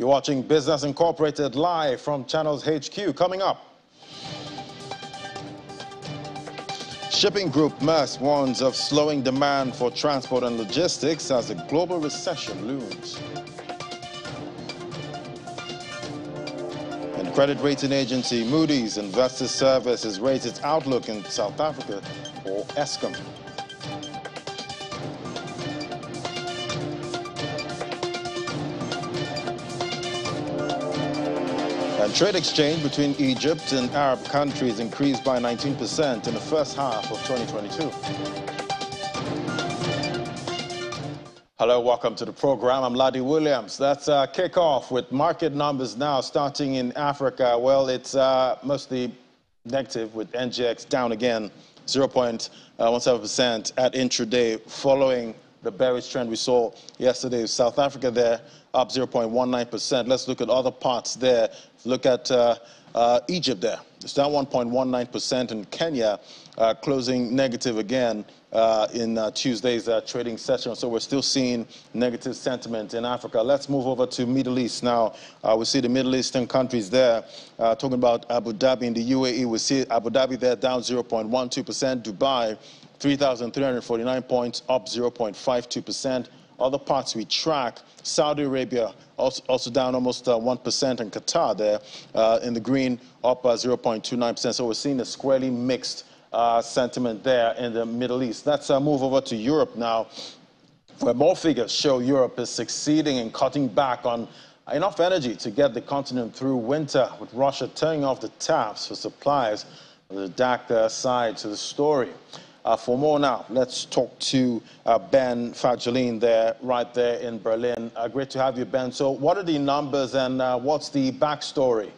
You're watching Business Incorporated live from Channels HQ. Coming up, shipping group Maersk warns of slowing demand for transport and logistics as the global recession looms. And credit rating agency Moody's Investor Service has raised its outlook in South Africa for Eskom. And trade exchange between Egypt and Arab countries increased by 19% in the first half of 2022. Hello, welcome to the program. I'm Ladi Williams. Let's kick off with market numbers now, starting in Africa. Well, it's mostly negative with NGX down again, 0.17% at intraday, following the bearish trend we saw yesterday. South Africa there up 0.19%. Let's look at other parts there. Look at Egypt there. It's down 1.19%, and Kenya closing negative again in Tuesday's trading session. So we're still seeing negative sentiment in Africa. Let's move over to Middle East now. We see the Middle Eastern countries there. Talking about Abu Dhabi in the UAE, we see Abu Dhabi there down 0.12%. Dubai, 3,349 points, up 0.52%. Other parts we track, Saudi Arabia also down almost 1%, and Qatar there in the green up 0.29%. So we're seeing a squarely mixed sentiment there in the Middle East. Let's move over to Europe now, where more figures show Europe is succeeding in cutting back on enough energy to get the continent through winter, with Russia turning off the taps for supplies. There's a dark side to the story. For more now, let's talk to Ben Fajalin there, right there in Berlin. Great to have you, Ben. So what are the numbers and what's the backstory?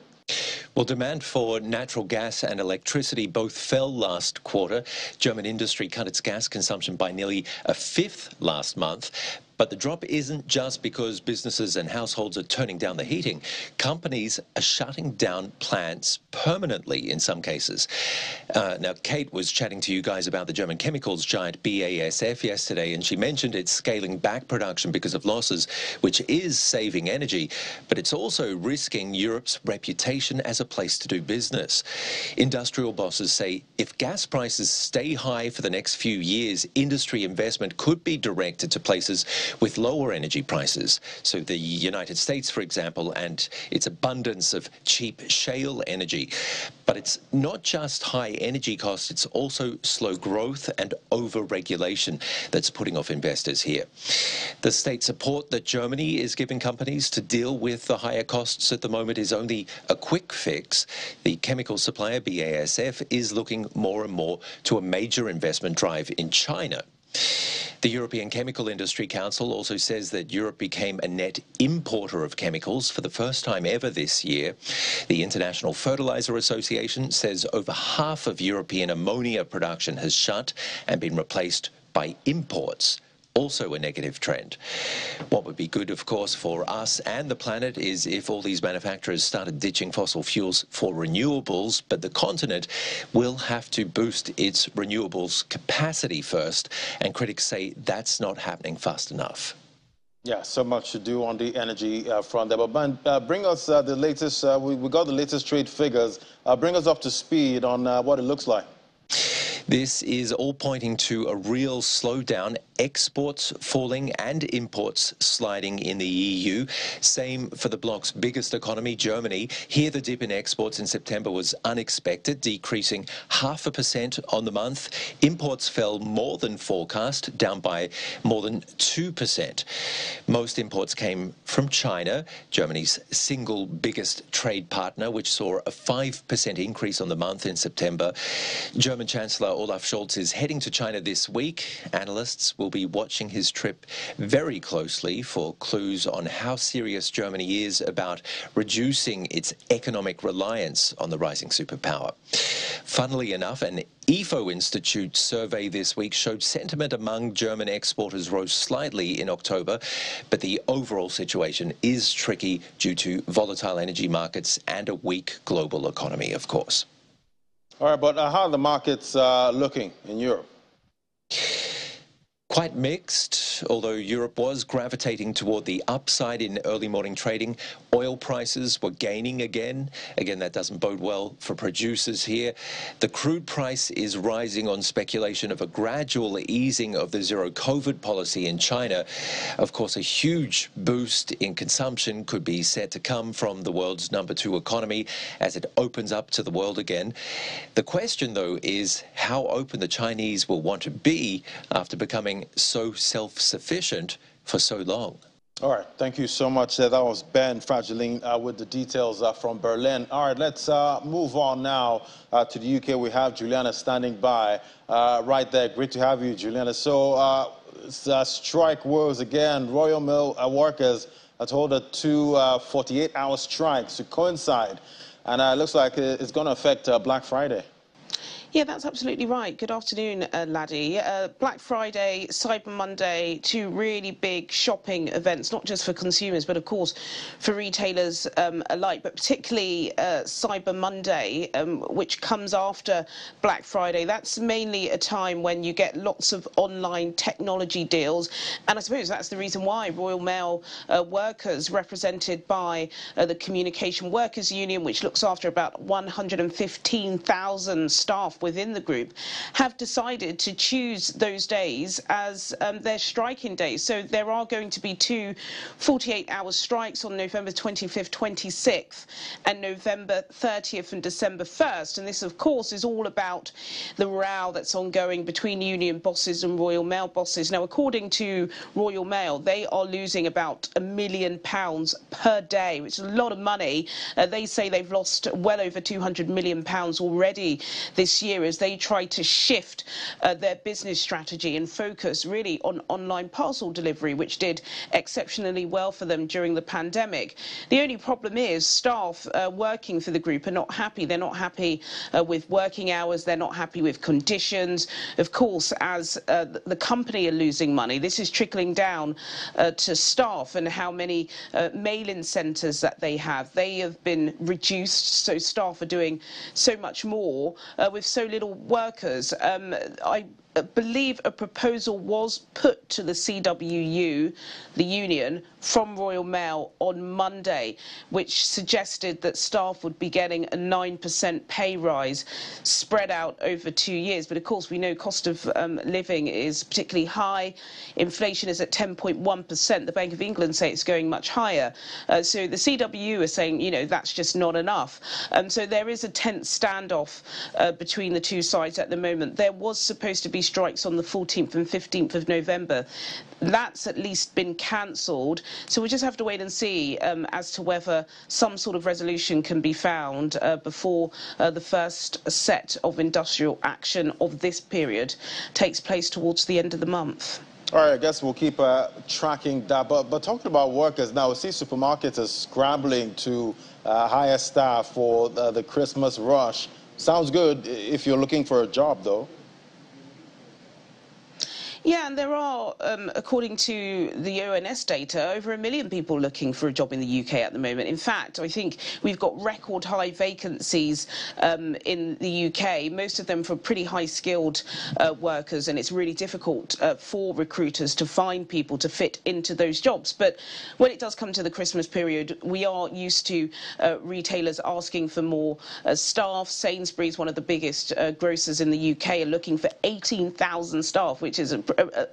Well, demand for natural gas and electricity both fell last quarter. German industry cut its gas consumption by nearly a fifth last month. But the drop isn't just because businesses and households are turning down the heating. Companies are shutting down plants permanently in some cases. Now, Kate was chatting to you guys about the German chemicals giant BASF yesterday, and she mentioned it's scaling back production because of losses, which is saving energy, but it's also risking Europe's reputation as a place to do business. Industrial bosses say if gas prices stay high for the next few years, industry investment could be directed to places with lower energy prices. So the United States, for example, and its abundance of cheap shale energy. But it's not just high energy costs, it's also slow growth and over-regulation that's putting off investors here. The state support that Germany is giving companies to deal with the higher costs at the moment is only a quick fix. The chemical supplier BASF is looking more and more to a major investment drive in China. The European Chemical Industry Council also says that Europe became a net importer of chemicals for the first time ever this year. The International Fertilizer Association says over half of European ammonia production has shut and been replaced by imports. Also a negative trend. What would be good, of course, for us and the planet is if all these manufacturers started ditching fossil fuels for renewables, but the continent will have to boost its renewables capacity first, and critics say that's not happening fast enough. Yeah, so much to do on the energy front there. But bring us the latest, we got the latest trade figures. Bring us up to speed on what it looks like. This is all pointing to a real slowdown, exports falling and imports sliding in the EU. Same for the bloc's biggest economy, Germany. Here the dip in exports in September was unexpected, decreasing 0.5% on the month. Imports fell more than forecast, down by more than 2%. Most imports came from China, Germany's single biggest trade partner, which saw a 5% increase on the month in September. German Chancellor Olaf Scholz is heading to China this week. Analysts will be watching his trip very closely for clues on how serious Germany is about reducing its economic reliance on the rising superpower. Funnily enough, an IFO Institute survey this week showed sentiment among German exporters rose slightly in October, but the overall situation is tricky due to volatile energy markets and a weak global economy, of course. All right, but how are the markets looking in Europe? Quite mixed, although Europe was gravitating toward the upside in early morning trading. Oil prices were gaining again. Again, that doesn't bode well for producers here. The crude price is rising on speculation of a gradual easing of the zero-COVID policy in China. Of course, a huge boost in consumption could be set to come from the world's #2 economy as it opens up to the world again. The question, though, is how open the Chinese will want to be after becoming so self-sufficient for so long. All right, thank you so much. That was Ben Frageline with the details from Berlin. All right, let's move on now to the UK. We have Juliana standing by right there. Great to have you, Juliana. So strike woes again. Royal Mail workers are told that 2 48-hour strikes to coincide, and it looks like it's going to affect Black Friday. Yeah, that's absolutely right. Good afternoon, Laddie. Black Friday, Cyber Monday, 2 really big shopping events, not just for consumers, but of course for retailers alike, but particularly Cyber Monday, which comes after Black Friday. That's mainly a time when you get lots of online technology deals. And I suppose that's the reason why Royal Mail workers, represented by the Communication Workers Union, which looks after about 115,000 staff within the group, have decided to choose those days as their striking days. So there are going to be 2 48-hour strikes on November 25th, 26th and November 30th and December 1st. And this, of course, is all about the row that's ongoing between union bosses and Royal Mail bosses. Now, according to Royal Mail, they are losing about £1 million per day, which is a lot of money. They say they've lost well over £200 million already this year as they try to shift their business strategy and focus really on online parcel delivery, which did exceptionally well for them during the pandemic. The only problem is staff working for the group are not happy. They're not happy with working hours. They're not happy with conditions. Of course, as the company are losing money, this is trickling down to staff and how many mail-in centres that they have. They have been reduced, so staff are doing so much more with so little workers. I believe a proposal was put to the CWU, the union, from Royal Mail on Monday, which suggested that staff would be getting a 9% pay rise spread out over 2 years. But of course, we know cost of living is particularly high. Inflation is at 10.1%. The Bank of England say it's going much higher. So the CWU are saying, you know, that's just not enough. So there is a tense standoff between the two sides at the moment. There was supposed to be strikes on the 14th and 15th of November. That's at least been cancelled. So we just have to wait and see as to whether some sort of resolution can be found before the first set of industrial action of this period takes place towards the end of the month. All right, I guess we'll keep tracking that. But talking about workers now, we see supermarkets are scrambling to hire staff for the Christmas rush. Sounds good if you're looking for a job, though. Yeah, and there are, according to the ONS data, over 1 million people looking for a job in the UK at the moment. In fact, I think we've got record high vacancies in the UK, most of them for pretty high skilled workers, and it's really difficult for recruiters to find people to fit into those jobs. But when it does come to the Christmas period, we are used to retailers asking for more staff. Sainsbury's, one of the biggest grocers in the UK, are looking for 18,000 staff, which is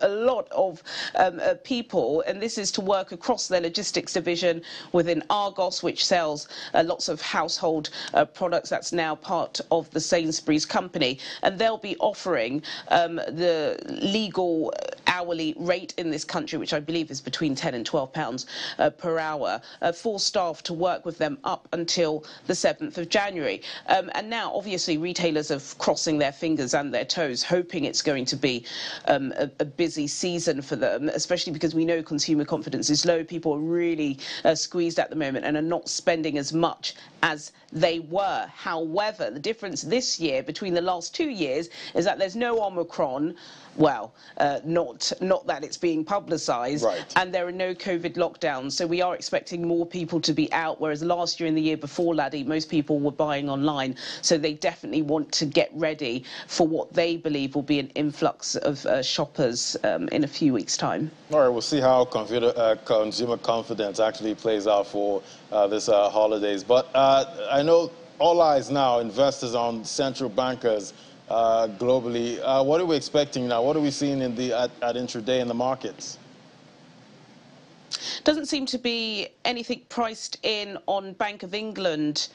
a lot of people, and this is to work across their logistics division within Argos, which sells lots of household products. That's now part of the Sainsbury's company, and they'll be offering the legal hourly rate in this country, which I believe is between £10 and £12 per hour, for staff to work with them up until the 7th of January. And now, obviously, retailers are crossing their fingers and their toes, hoping it's going to be a busy season for them, especially because we know consumer confidence is low. People are really squeezed at the moment and are not spending as much as they were. However, the difference this year between the last 2 years is that there's no Omicron. Well, not not that it's being publicised, right. and there are no COVID lockdowns. So we are expecting more people to be out, whereas last year and the year before, Laddie, most people were buying online. So they definitely want to get ready for what they believe will be an influx of shoppers in a few weeks' time. All right, we'll see how consumer confidence actually plays out for this holidays. But I know all eyes now, investors on central bankers globally. What are we expecting now? What are we seeing in the at intraday in the markets? Doesn't seem to be anything priced in on Bank of England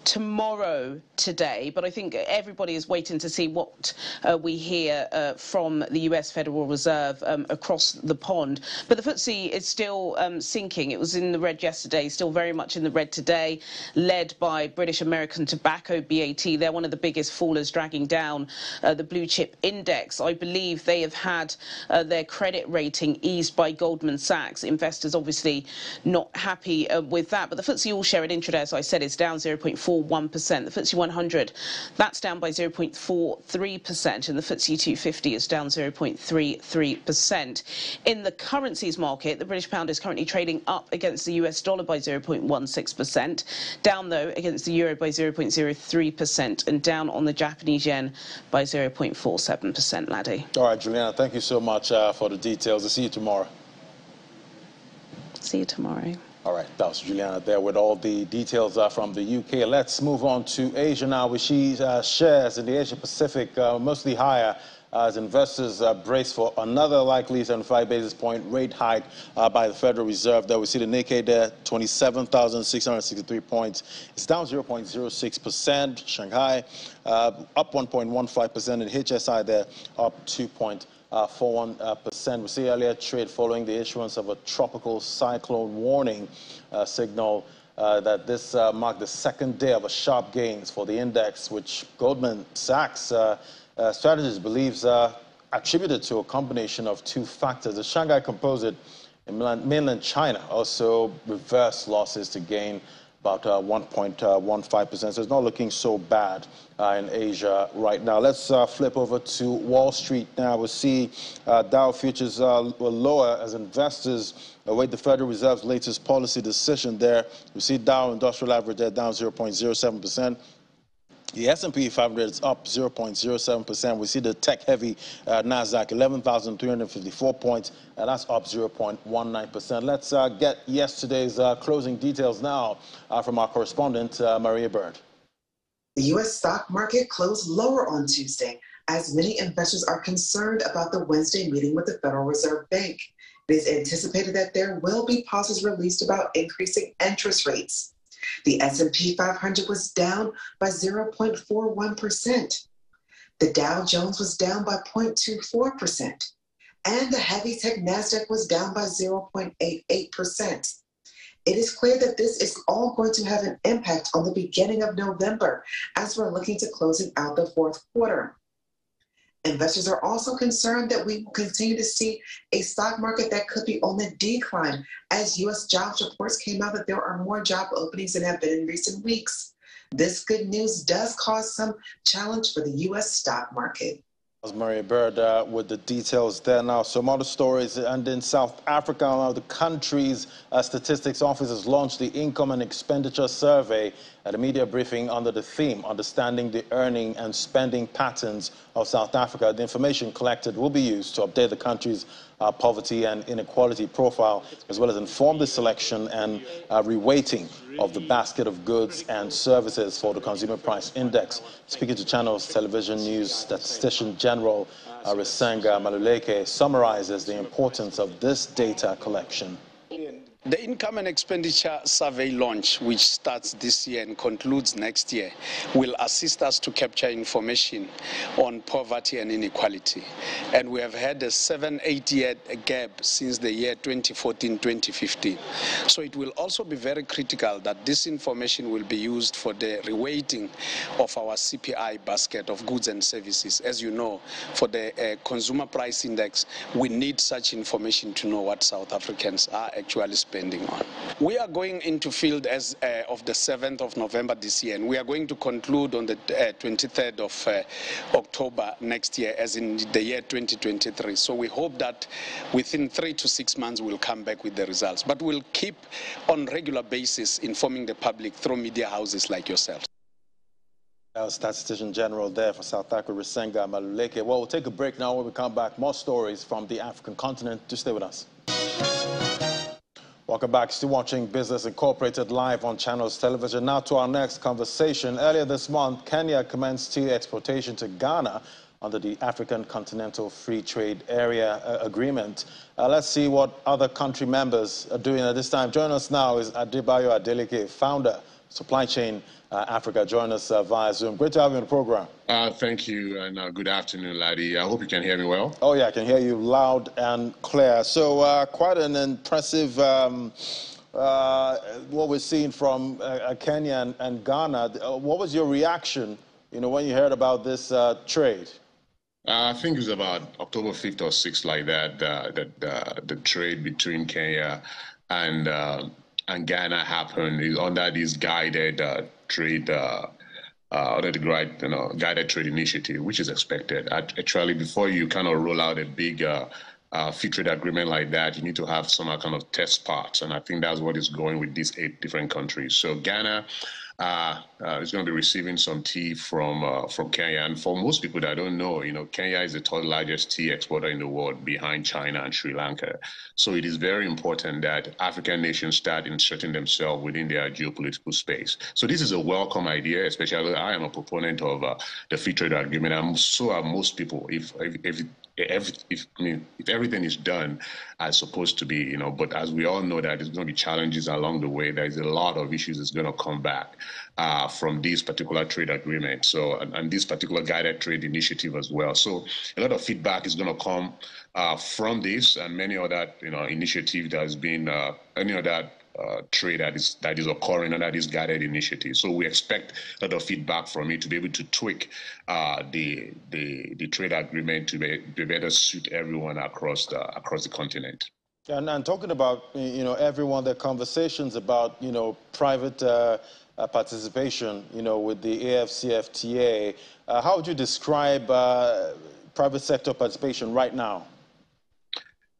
tomorrow today, but I think everybody is waiting to see what we hear from the US Federal Reserve across the pond. But the FTSE is still sinking. It was in the red yesterday, still very much in the red today, led by British American Tobacco, BAT. They're one of the biggest fallers, dragging down the blue chip index. I believe they have had their credit rating eased by Goldman Sachs. Investors obviously not happy with that, but the FTSE all-share at intraday, as I said, is down 0.41%. The FTSE 100, that's down by 0.43%, and the FTSE 250 is down 0.33%. In the currencies market, the British pound is currently trading up against the US dollar by 0.16%, down, though, against the euro by 0.03%, and down on the Japanese yen by 0.47%, Laddie. All right, Juliana, thank you so much for the details. I'll see you tomorrow. See you tomorrow. All right, that was Juliana there with all the details from the UK. Let's move on to Asia now. We see shares in the Asia Pacific mostly higher as investors brace for another likely 75 basis point rate hike by the Federal Reserve. There we see the Nikkei there, 27,663 points. It's down 0.06%. Shanghai up 1.15%, and HSI there up 2.41%. We see earlier trade following the issuance of a tropical cyclone warning signal that this marked the second day of a sharp gains for the index, which Goldman Sachs strategist believes attributed to a combination of two factors. The Shanghai Composite in mainland China also reversed losses to gain about 1.15%. So it's not looking so bad in Asia right now. Let's flip over to Wall Street now. We'll see Dow futures were lower as investors await the Federal Reserve's latest policy decision there. We see Dow Industrial Average there down 0.07%. The S&P 500 is up 0.07%. We see the tech-heavy NASDAQ, 11,354 points, and that's up 0.19%. Let's get yesterday's closing details now from our correspondent, Maria Bird. The U.S. stock market closed lower on Tuesday, as many investors are concerned about the Wednesday meeting with the Federal Reserve Bank. It is anticipated that there will be policies released about increasing interest rates. The S&P 500 was down by 0.41%. The Dow Jones was down by 0.24%. And the heavy tech NASDAQ was down by 0.88%. It is clear that this is all going to have an impact on the beginning of November as we're looking to closing out the fourth quarter. Investors are also concerned that we will continue to see a stock market that could be on the decline as U.S. jobs reports came out that there are more job openings than have been in recent weeks. This good news does cause some challenge for the U.S. stock market. Maria Bird with the details there now. Some other stories, and in South Africa, now the country's statistics office has launched the income and expenditure survey at a media briefing under the theme, Understanding the Earning and Spending Patterns of South Africa. The information collected will be used to update the country's poverty and inequality profile, as well as inform the selection and reweighting of the basket of goods and services for the Consumer Price Index. Speaking to Channels Television News Statistician General Risenga Maluleke summarizes the importance of this data collection. The Income and Expenditure Survey launch, which starts this year and concludes next year, will assist us to capture information on poverty and inequality. And we have had a 7-8 year gap since the year 2014-2015. So it will also be very critical that this information will be used for the reweighting of our CPI basket of goods and services. As you know, for the Consumer Price Index, we need such information to know what South Africans are actually spending spending on. We are going into field as of the 7th of November this year, and we are going to conclude on the 23rd of October next year, as in the year 2023. So we hope that within 3 to 6 months we'll come back with the results. But we'll keep on regular basis informing the public through media houses like yourselves. Statistician General there for South Africa, Risenga Maluleke. Well, we'll take a break now. When we come back, more stories from the African continent. Do stay with us. Welcome back. Still watching Business Incorporated live on Channels Television. Now to our next conversation. Earlier this month, Kenya commenced tea exportation to Ghana under the African Continental Free Trade Area Agreement. Let's see what other country members are doing at this time. Joining us now is Adebayo Adeleke, founder, Supply Chain Africa. Join us via Zoom. Great to have you on the program. Thank you, and good afternoon, laddie. I hope you can hear me well. Oh, yeah, I can hear you loud and clear. So quite an impressive what we're seeing from Kenya and Ghana. What was your reaction, when you heard about this trade? I think it was about October 5th or 6th, like that, the trade between Kenya and Ghana happened under this guided trade, under the guided trade initiative, which is expected. Actually, before you kind of roll out a big free trade agreement like that, you need to have some kind of test parts, and I think that's what is going with these 8 different countries. So Ghana is going to be receiving some tea from Kenya, and for most people that don't know, Kenya is the 3rd largest tea exporter in the world, behind China and Sri Lanka. So it is very important that African nations start inserting themselves within their geopolitical space. So this is a welcome idea, especially I am a proponent of the free trade agreement, and so are most people. If everything is done as supposed to be, but as we all know that there's going to be challenges along the way. There's a lot of issues that's going to come back from this particular trade agreement. So, and this particular guided trade initiative as well. So a lot of feedback is going to come from this and many other, initiative that has been, any other trade that is occurring under this guided initiative. So we expect a lot of feedback from it to be able to tweak the trade agreement to be better suit everyone across the continent. And talking about everyone, there are conversations about private participation with the AfCFTA. How would you describe private sector participation right now?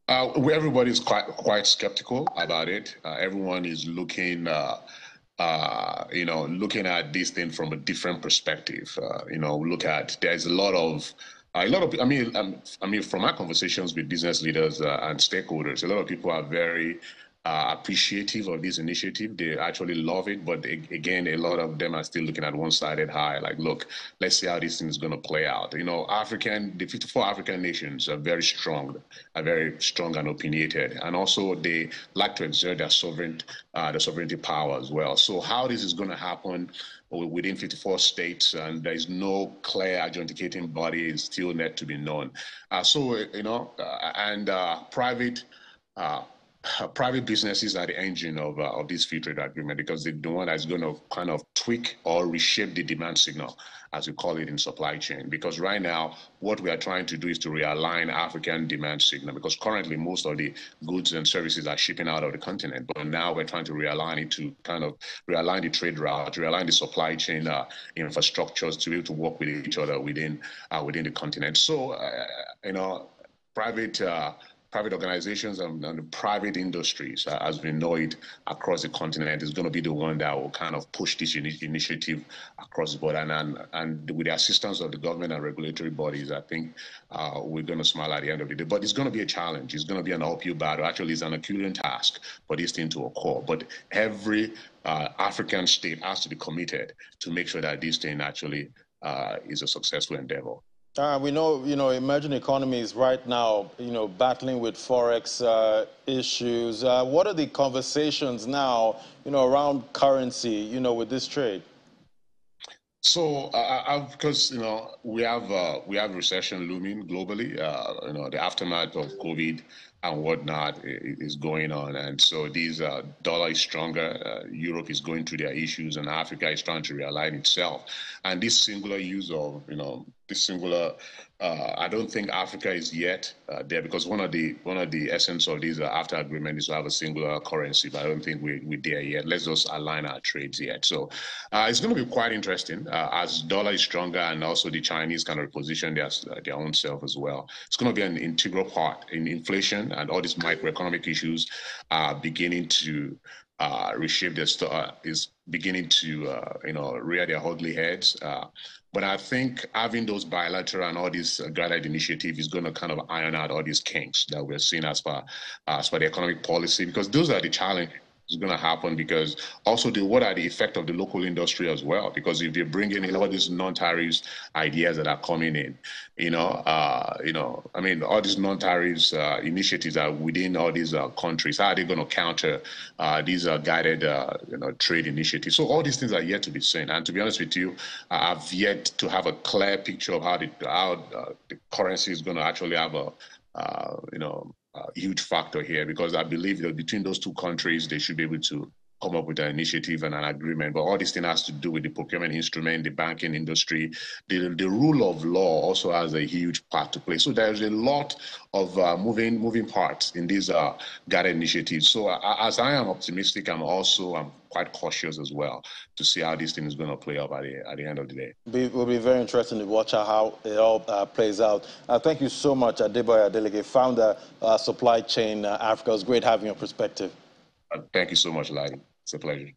Everybody is quite skeptical about it. Everyone is looking, looking at this thing from a different perspective. There's a lot of I mean, from my conversations with business leaders and stakeholders, a lot of people are very appreciative of this initiative. They actually love it, but again, a lot of them are still looking at one-sided high. Like, look, let's see how this thing is going to play out. The 54 African nations are very strong and opinionated, and also they like to exert their sovereignty power as well. So how this is going to happen within 54 states, and there is no clear adjudicating body, is still yet to be known. Private businesses are the engine of this free trade agreement, because they're the one that's going to kind of tweak or reshape the demand signal, as we call it in supply chain. Because right now, what we are trying to do is to realign African demand signal, because currently most of the goods and services are shipping out of the continent. But now we're trying to realign it to kind of realign the trade route, realign the supply chain infrastructures to be able to work with each other within the continent. So, private organizations and the private industries, as we know it across the continent, is going to be the one that will kind of push this initiative across the board. And with the assistance of the government and regulatory bodies, I think we're going to smile at the end of the day. But it's going to be a challenge. It's going to be an uphill battle. Actually, it's an Herculean task for this thing to occur. But every African state has to be committed to make sure that this thing actually is a successful endeavor. We know, emerging economies right now, battling with forex issues. What are the conversations now, around currency, with this trade? So, because we have recession looming globally. The aftermath of COVID and whatnot is going on. And so these dollar is stronger, Europe is going through their issues, and Africa is trying to realign itself. And this singular use of, this singular, I don't think Africa is yet there, because one of the essence of these AfCFTA agreement is to have a singular currency, but I don't think we're there yet. Let's just align our trades yet. So it's going to be quite interesting as dollar is stronger, and also the Chinese kind of reposition their own self as well. It's going to be an integral part in inflation, and all these microeconomic issues are beginning to reshape their is beginning to rear their ugly heads. But I think having those bilateral and all these guided initiative is going to kind of iron out all these kinks that we're seeing as far the economic policy, because those are the challenges. Is going to happen, because also what are the effect of the local industry as well? Because if they bring in all these non-tariffs ideas that are coming in, I mean, all these non-tariffs initiatives are within all these countries. How are they going to counter these guided, trade initiatives? So all these things are yet to be seen. And to be honest with you, I've yet to have a clear picture of how the currency is going to actually have a huge factor here, because I believe that between those two countries, they should be able to come up with an initiative and an agreement. But all this thing has to do with the procurement instrument, the banking industry. The rule of law also has a huge part to play. So there's a lot of moving parts in these guided initiatives. So as I am optimistic, I'm quite cautious as well to see how this thing is going to play out at the end of the day. It will be very interesting to watch how it all plays out. Thank you so much, Adeboye Adeleke, founder Supply Chain Africa. It was great having your perspective. Thank you so much, Larry. It's a pleasure.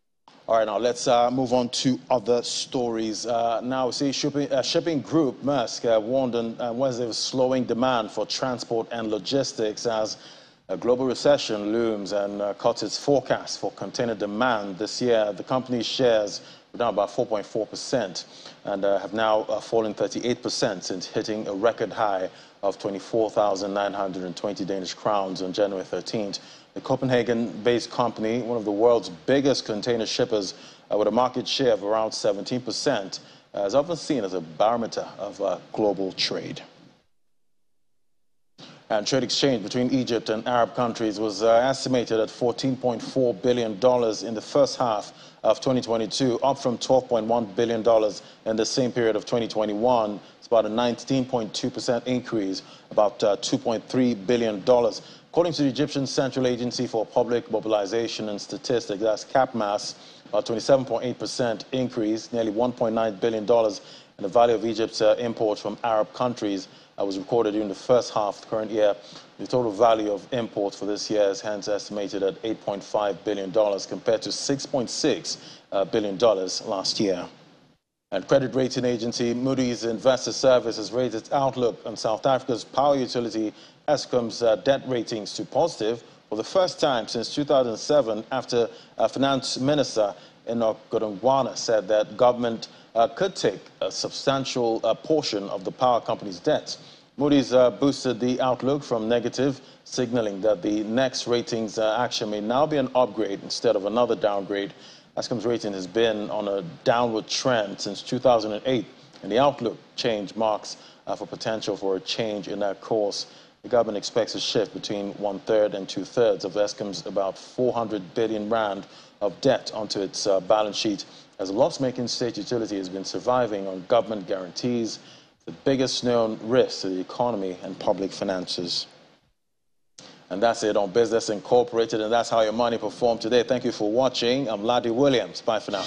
All right, now let's move on to other stories. Now, see, shipping group Maersk warned on Wednesday of slowing demand for transport and logistics as a global recession looms, and cuts its forecast for container demand this year. The company's shares were down about 4.4% and have now fallen 38% since hitting a record high of 24,920 Danish crowns on January 13th. The Copenhagen-based company, one of the world's biggest container shippers with a market share of around 17%, is often seen as a barometer of global trade. And trade exchange between Egypt and Arab countries was estimated at $14.4 billion in the first half of 2022, up from $12.1 billion in the same period of 2021. It's about a 19.2% increase, about $2.3 billion. According to the Egyptian Central Agency for Public Mobilization and Statistics, that's CAPMAS, a 27.8% increase, nearly $1.9 billion in the value of Egypt's imports from Arab countries was recorded during the first half of the current year. The total value of imports for this year is hence estimated at $8.5 billion compared to $6.6 billion last year. And credit rating agency Moody's Investor Service has raised its outlook on South Africa's power utility Eskom's debt ratings to positive for the first time since 2007, after Finance Minister Enoch Godongwana said that government could take a substantial portion of the power company's debts. Moody's boosted the outlook from negative, signaling that the next ratings action may now be an upgrade instead of another downgrade. Eskom's rating has been on a downward trend since 2008, and the outlook change marks for potential for a change in that course. The government expects a shift between 1/3 and 2/3 of Eskom's about 400 billion rand of debt onto its balance sheet, as a loss-making state utility has been surviving on government guarantees, the biggest known risk to the economy and public finances. And that's it on Business Incorporated, and that's how your money performed today. Thank you for watching. I'm Ladi Williams. Bye for now.